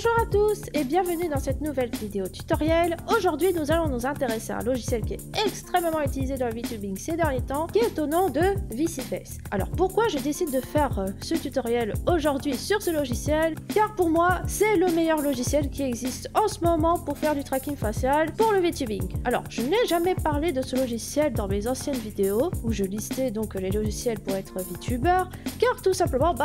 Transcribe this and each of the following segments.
Bonjour à tous et bienvenue dans cette nouvelle vidéo tutoriel. Aujourd'hui nous allons nous intéresser à un logiciel qui est extrêmement utilisé dans le VTubing ces derniers temps, qui est au nom de VisiFace. Alors pourquoi je décide de faire ce tutoriel aujourd'hui sur ce logiciel? Car pour moi c'est le meilleur logiciel qui existe en ce moment pour faire du tracking facial pour le VTubing. Alors je n'ai jamais parlé de ce logiciel dans mes anciennes vidéos où je listais donc les logiciels pour être VTuber, car tout simplement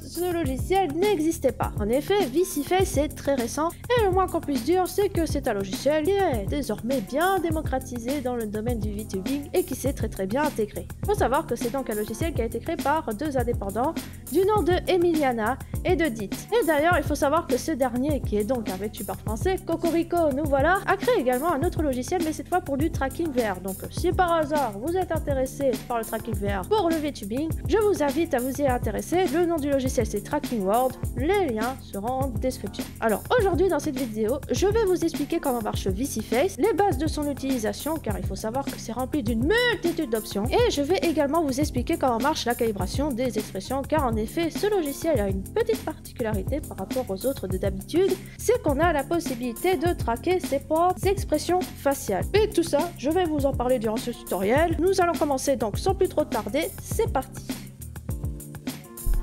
ce logiciel n'existait pas. En effet, VisiFace est très récent et le moins qu'on puisse dire c'est que c'est un logiciel qui est désormais bien démocratisé dans le domaine du VTubing et qui s'est très bien intégré. Il faut savoir que c'est donc un logiciel qui a été créé par deux indépendants du nom de Emiliana et de Dit. Et d'ailleurs il faut savoir que ce dernier, qui est donc un VTuber français, Cocorico nous voilà, a créé également un autre logiciel mais cette fois pour du tracking VR. Donc si par hasard vous êtes intéressé par le tracking VR pour le VTubing, je vous invite à vous y intéresser. Le nom du logiciel c'est Tracking World, les liens seront en description. Alors aujourd'hui dans cette vidéo, je vais vous expliquer comment marche VisiFace, les bases de son utilisation car il faut savoir que c'est rempli d'une multitude d'options, et je vais également vous expliquer comment marche la calibration des expressions car en effet ce logiciel a une petite particularité par rapport aux autres de d'habitude, c'est qu'on a la possibilité de traquer ses propres expressions faciales. Et tout ça, je vais vous en parler durant ce tutoriel. Nous allons commencer donc sans plus trop tarder, c'est parti.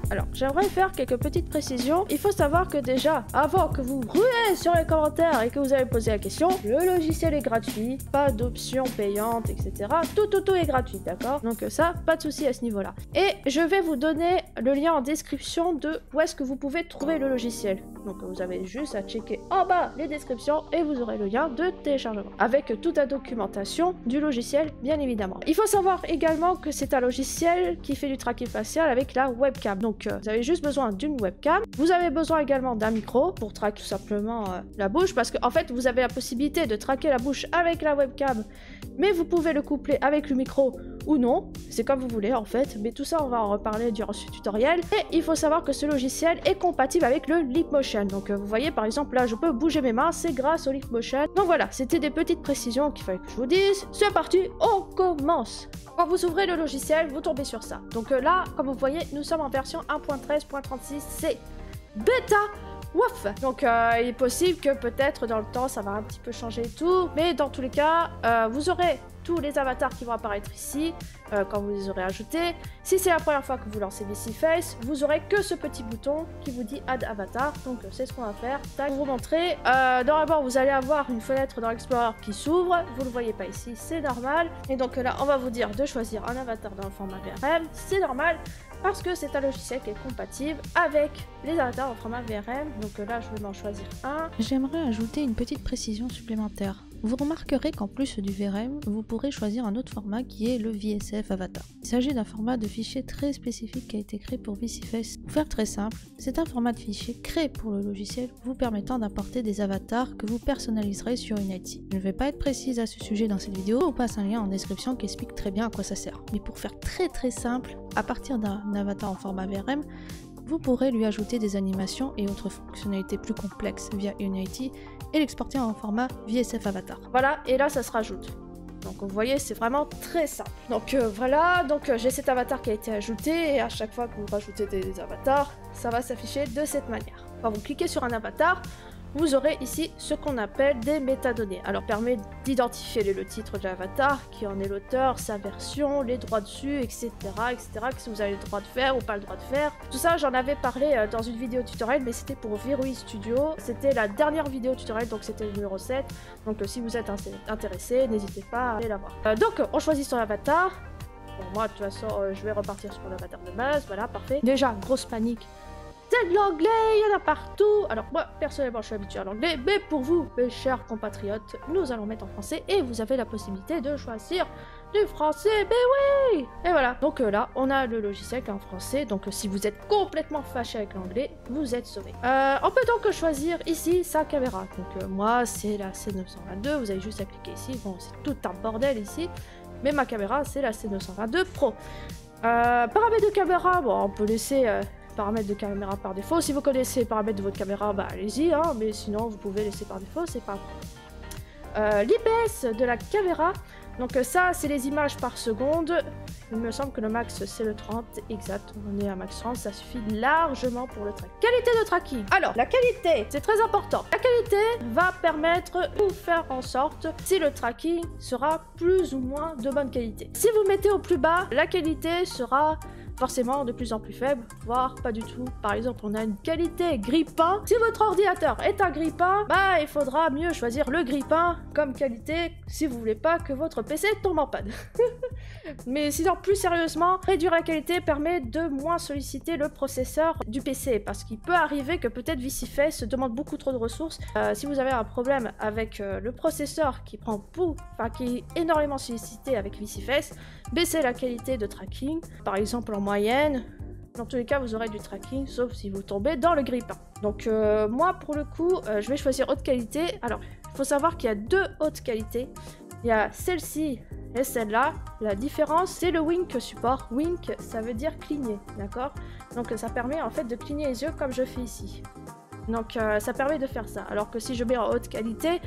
Alors, j'aimerais faire quelques petites précisions. Il faut savoir que déjà, avant que vous ruez sur les commentaires et que vous avez posé la question, le logiciel est gratuit, pas d'options payantes, etc. Tout est gratuit, d'accord? Donc ça, pas de souci à ce niveau-là. Et je vais vous donner le lien en description de où est-ce que vous pouvez trouver le logiciel. Donc vous avez juste à checker en bas les descriptions et vous aurez le lien de téléchargement, avec toute la documentation du logiciel, bien évidemment. Il faut savoir également que c'est un logiciel qui fait du tracking facial avec la webcam. Donc vous avez juste besoin d'une webcam. Vous avez besoin également d'un micro pour traquer tout simplement la bouche, parce qu'en fait vous avez la possibilité de traquer la bouche avec la webcam, mais vous pouvez le coupler avec le micro ou non, c'est comme vous voulez en fait, mais tout ça on va en reparler durant ce tutoriel. Et il faut savoir que ce logiciel est compatible avec le Leapmotion. Donc vous voyez par exemple là je peux bouger mes mains, c'est grâce au Leapmotion. Donc voilà, c'était des petites précisions qu'il fallait que je vous dise. C'est parti, on commence. Quand vous ouvrez le logiciel, vous tombez sur ça. Donc là, comme vous voyez, nous sommes en version 1.13.36, c'est bêta. Ouf. Donc il est possible que peut-être dans le temps ça va un petit peu changer et tout, mais dans tous les cas vous aurez tous les avatars qui vont apparaître ici quand vous les aurez ajoutés. Si c'est la première fois que vous lancez VisiFace, vous aurez que ce petit bouton qui vous dit Add Avatar. Donc c'est ce qu'on va faire. Tac, pour vous montrer, normalement vous allez avoir une fenêtre dans l'Explorer qui s'ouvre. Vous le voyez pas ici, c'est normal. Et donc là on va vous dire de choisir un avatar dans le format VRM. C'est normal parce que c'est un logiciel qui est compatible avec les avatars en format VRM. Donc là je vais m'en choisir un. J'aimerais ajouter une petite précision supplémentaire. Vous remarquerez qu'en plus du VRM, vous pourrez choisir un autre format qui est le VSF Avatar. Il s'agit d'un format de fichier très spécifique qui a été créé pour VisiFace. Pour faire très simple, c'est un format de fichier créé pour le logiciel vous permettant d'importer des avatars que vous personnaliserez sur Unity. Je ne vais pas être précise à ce sujet dans cette vidéo, on passe un lien en description qui explique très bien à quoi ça sert. Mais pour faire très simple, à partir d'un avatar en format VRM, vous pourrez lui ajouter des animations et autres fonctionnalités plus complexes via Unity et l'exporter en format VSF Avatar. Voilà, et là ça se rajoute. Donc vous voyez, c'est vraiment très simple. Donc voilà, donc j'ai cet avatar qui a été ajouté, et à chaque fois que vous rajoutez des avatars, ça va s'afficher de cette manière. Quand vous cliquez sur un avatar, vous aurez ici ce qu'on appelle des métadonnées. Alors permet d'identifier le titre de l'avatar, qui en est l'auteur, sa version, les droits dessus, etc. Que vous avez le droit de faire ou pas le droit de faire. Tout ça j'en avais parlé dans une vidéo tutoriel, mais c'était pour Virui Studio. C'était la dernière vidéo tutoriel, donc c'était le numéro 7. Donc si vous êtes intéressé, n'hésitez pas à aller la voir. Donc on choisit son avatar. Bon, moi de toute façon je vais repartir sur mon avatar de base, voilà, parfait. Déjà, grosse panique. C'est de l'anglais, il y en a partout. Alors moi, personnellement, je suis habituée à l'anglais, mais pour vous, mes chers compatriotes, nous allons mettre en français et vous avez la possibilité de choisir du français, mais oui. Et voilà, donc là, on a le logiciel qui est en français, donc si vous êtes complètement fâché avec l'anglais, vous êtes sauvé. On peut donc choisir ici sa caméra. Donc moi, c'est la C922, vous avez juste à cliquer ici. Bon, c'est tout un bordel ici, mais ma caméra, c'est la C922 Pro. Paramètres de caméra, bon, on peut laisser... paramètres de caméra par défaut. Si vous connaissez les paramètres de votre caméra, bah allez-y, hein, mais sinon vous pouvez laisser par défaut, c'est pas grave. L'IPS de la caméra, donc ça c'est les images par seconde, Il me semble que le max c'est le 30, exact, on est à max 30, ça suffit largement pour le track. Qualité de tracking. Alors, la qualité, c'est très important. La qualité va permettre de vous faire en sorte si le tracking sera plus ou moins de bonne qualité. Si vous mettez au plus bas, la qualité sera forcément de plus en plus faible, voire pas du tout. Par exemple, on a une qualité grippin. Si votre ordinateur est un grippin, bah il faudra mieux choisir le grippin comme qualité si vous voulez pas que votre PC tombe en panne. Mais sinon, plus sérieusement, réduire la qualité permet de moins solliciter le processeur du PC, parce qu'il peut arriver que peut-être VisiFace demande beaucoup trop de ressources. Si vous avez un problème avec le processeur qui prend qui est énormément sollicité avec VisiFace, baissez la qualité de tracking, par exemple en moyenne. Dans tous les cas, vous aurez du tracking, sauf si vous tombez dans le grippin. Donc moi, pour le coup, je vais choisir haute qualité. Alors, il faut savoir qu'il y a deux hautes qualités. Il y a celle-ci et celle-là. La différence, c'est le wink support. Wink, ça veut dire cligner, d'accord? Donc ça permet en fait de cligner les yeux comme je fais ici. Donc ça permet de faire ça. Alors que si je mets en haute qualité,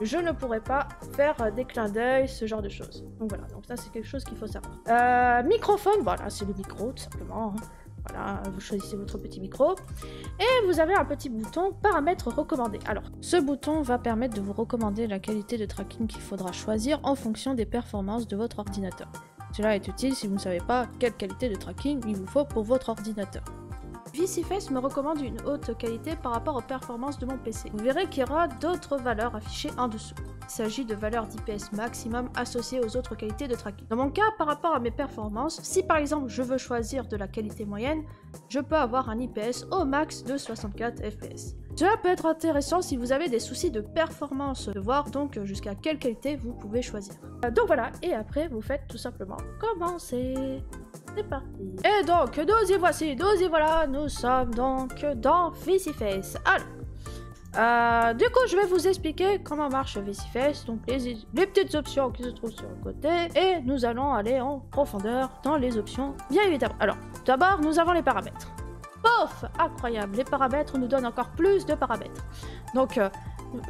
je ne pourrais pas faire des clins d'œil, ce genre de choses. Donc voilà, donc ça c'est quelque chose qu'il faut savoir. Microphone, voilà, c'est le micro tout simplement. Voilà, vous choisissez votre petit micro. Et vous avez un petit bouton paramètres recommandés. Alors, ce bouton va permettre de vous recommander la qualité de tracking qu'il faudra choisir en fonction des performances de votre ordinateur. Cela est utile si vous ne savez pas quelle qualité de tracking il vous faut pour votre ordinateur. VisiFace me recommande une haute qualité par rapport aux performances de mon PC. Vous verrez qu'il y aura d'autres valeurs affichées en dessous. Il s'agit de valeurs d'IPS maximum associées aux autres qualités de tracking. Dans mon cas, par rapport à mes performances, si par exemple je veux choisir de la qualité moyenne, je peux avoir un IPS au max de 64 fps. Cela peut être intéressant si vous avez des soucis de performance, de voir donc jusqu'à quelle qualité vous pouvez choisir. Donc voilà, et après vous faites tout simplement commencer. C'est parti. Et donc, nous y voici, nous y voilà, nous sommes donc dans VisiFace. Alors, du coup, je vais vous expliquer comment marche VisiFace, donc les petites options qui se trouvent sur le côté, et nous allons aller en profondeur dans les options, bien évidemment. Alors, d'abord, nous avons les paramètres. Pouf! Incroyable, les paramètres nous donnent encore plus de paramètres. Donc,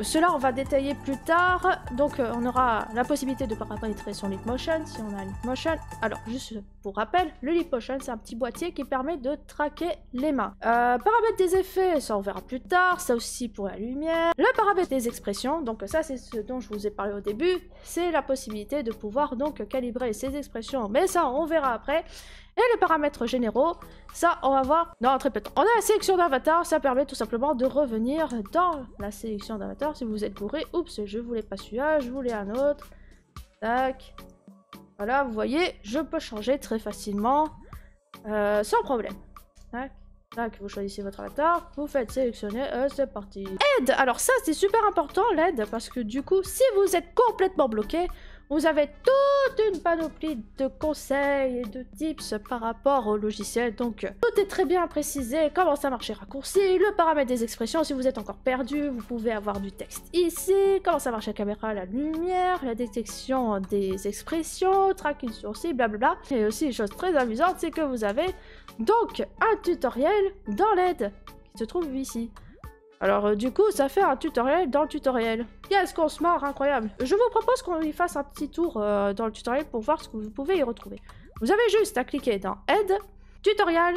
cela on va détailler plus tard. Donc on aura la possibilité de paramétrer son Leapmotion si on a un Leapmotion. Alors juste pour rappel, le Leapmotion c'est un petit boîtier qui permet de traquer les mains. Paramètres des effets, ça on verra plus tard, ça aussi pour la lumière. Le paramètre des expressions, donc ça c'est ce dont je vous ai parlé au début, c'est la possibilité de pouvoir donc calibrer ces expressions, mais ça on verra après. Et les paramètres généraux, ça on va voir dans très peu de temps. On a la sélection d'avatar, ça permet tout simplement de revenir dans la sélection d'avatar si vous êtes bourré. Oups, je voulais pas celui-là, je voulais un autre. Tac. Voilà, vous voyez, je peux changer très facilement, sans problème. Tac. Tac, vous choisissez votre avatar, vous faites sélectionner, c'est parti. Aide! Alors ça c'est super important l'aide, parce que du coup, si vous êtes complètement bloqué, vous avez toute une panoplie de conseils et de tips par rapport au logiciel, donc tout est très bien précisé, comment ça marche les raccourcis, le paramètre des expressions, si vous êtes encore perdu, vous pouvez avoir du texte ici, comment ça marche la caméra, la lumière, la détection des expressions, tracking sourcil, blablabla. Et aussi une chose très amusante, c'est que vous avez donc un tutoriel dans l'aide qui se trouve ici. Alors du coup, ça fait un tutoriel dans le tutoriel. Qu'est-ce qu'on se marre, incroyable. Je vous propose qu'on y fasse un petit tour dans le tutoriel pour voir ce que vous pouvez y retrouver. Vous avez juste à cliquer dans Aide, Tutoriel,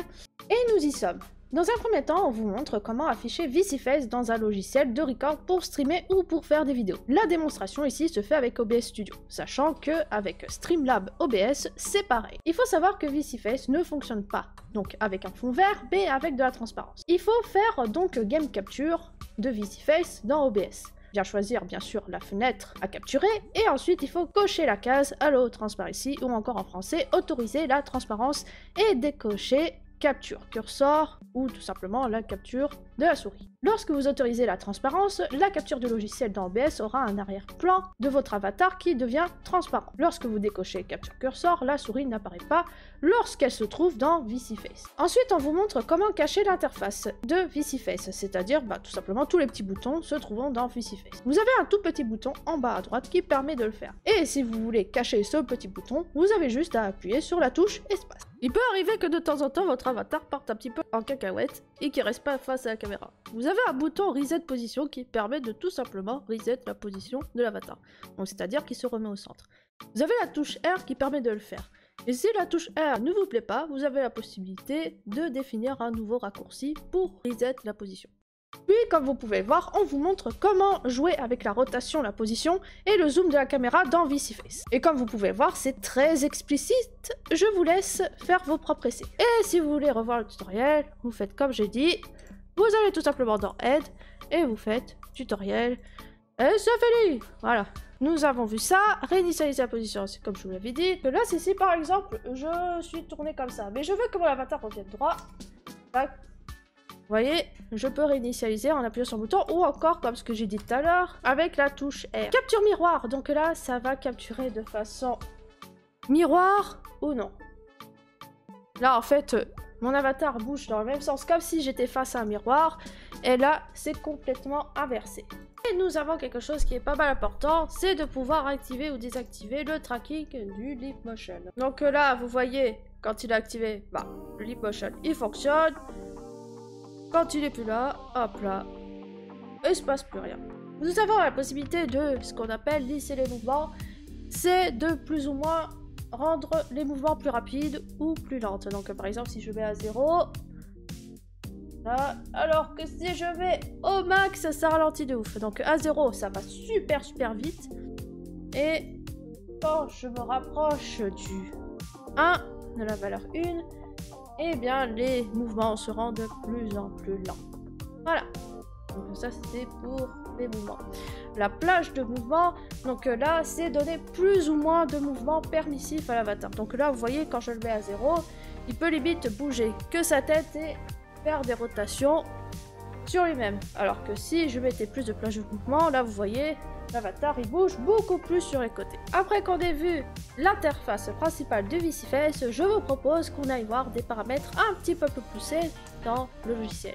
et nous y sommes. Dans un premier temps, on vous montre comment afficher VisiFace dans un logiciel de record pour streamer ou pour faire des vidéos. La démonstration ici se fait avec OBS Studio, sachant que avec Streamlab OBS, c'est pareil. Il faut savoir que VisiFace ne fonctionne pas donc avec un fond vert, mais avec de la transparence. Il faut faire donc Game Capture de VisiFace dans OBS. Bien choisir bien sûr la fenêtre à capturer, et ensuite il faut cocher la case Allow Transparency, ou encore en français, autoriser la transparence, et décocher capture cursor ou tout simplement la capture de la souris. Lorsque vous autorisez la transparence, la capture du logiciel dans OBS aura un arrière-plan de votre avatar qui devient transparent. Lorsque vous décochez capture cursor, la souris n'apparaît pas lorsqu'elle se trouve dans VisiFace. Ensuite, on vous montre comment cacher l'interface de VisiFace, c'est-à-dire tout simplement tous les petits boutons se trouvant dans VisiFace. Vous avez un tout petit bouton en bas à droite qui permet de le faire. Et si vous voulez cacher ce petit bouton, vous avez juste à appuyer sur la touche espace. Il peut arriver que de temps en temps votre avatar parte un petit peu en cacahuète et qu'il reste pas face à la caméra. Vous avez un bouton Reset Position qui permet de tout simplement reset la position de l'avatar. Donc c'est-à-dire qu'il se remet au centre. Vous avez la touche R qui permet de le faire. Et si la touche R ne vous plaît pas, vous avez la possibilité de définir un nouveau raccourci pour reset la position. Puis, comme vous pouvez voir, on vous montre comment jouer avec la rotation, la position et le zoom de la caméra dans VisiFace. Et comme vous pouvez voir, c'est très explicite, je vous laisse faire vos propres essais. Et si vous voulez revoir le tutoriel, vous faites comme j'ai dit, vous allez tout simplement dans Aide, et vous faites tutoriel, et c'est fini. Voilà, nous avons vu ça, réinitialiser la position, c'est comme je vous l'avais dit. Que là, c'est si par exemple, je suis tourné comme ça, mais je veux que mon avatar revienne droit, tac. Vous voyez, je peux réinitialiser en appuyant sur le bouton ou encore, comme ce que j'ai dit tout à l'heure, avec la touche R. Capture miroir, donc là, ça va capturer de façon miroir ou non. Là, en fait, mon avatar bouge dans le même sens, comme si j'étais face à un miroir, et là, c'est complètement inversé. Et nous avons quelque chose qui est pas mal important, c'est de pouvoir activer ou désactiver le tracking du Leap Motion. Donc là, vous voyez, quand il est activé, bah, le Leap Motion, il fonctionne. Quand il est plus là, hop là, il se passe plus rien. Nous avons la possibilité de ce qu'on appelle lisser les mouvements, c'est de plus ou moins rendre les mouvements plus rapides ou plus lentes. Donc par exemple si je mets à 0, là, alors que si je mets au max, ça ralentit de ouf. Donc à 0, ça va super vite. Et quand je me rapproche du 1, de la valeur 1, et bien les mouvements seront de plus en plus lents. Voilà. Donc ça c'était pour les mouvements. La plage de mouvements, donc là c'est donner plus ou moins de mouvements permissifs à l'avatar. Donc là vous voyez quand je le mets à 0, il peut limite bouger que sa tête et faire des rotations sur lui-même. Alors que si je mettais plus de plage de mouvement, là vous voyez, l'avatar il bouge beaucoup plus sur les côtés. Après qu'on ait vu l'interface principale de VisiFace, je vous propose qu'on aille voir des paramètres un petit peu plus poussés dans le logiciel.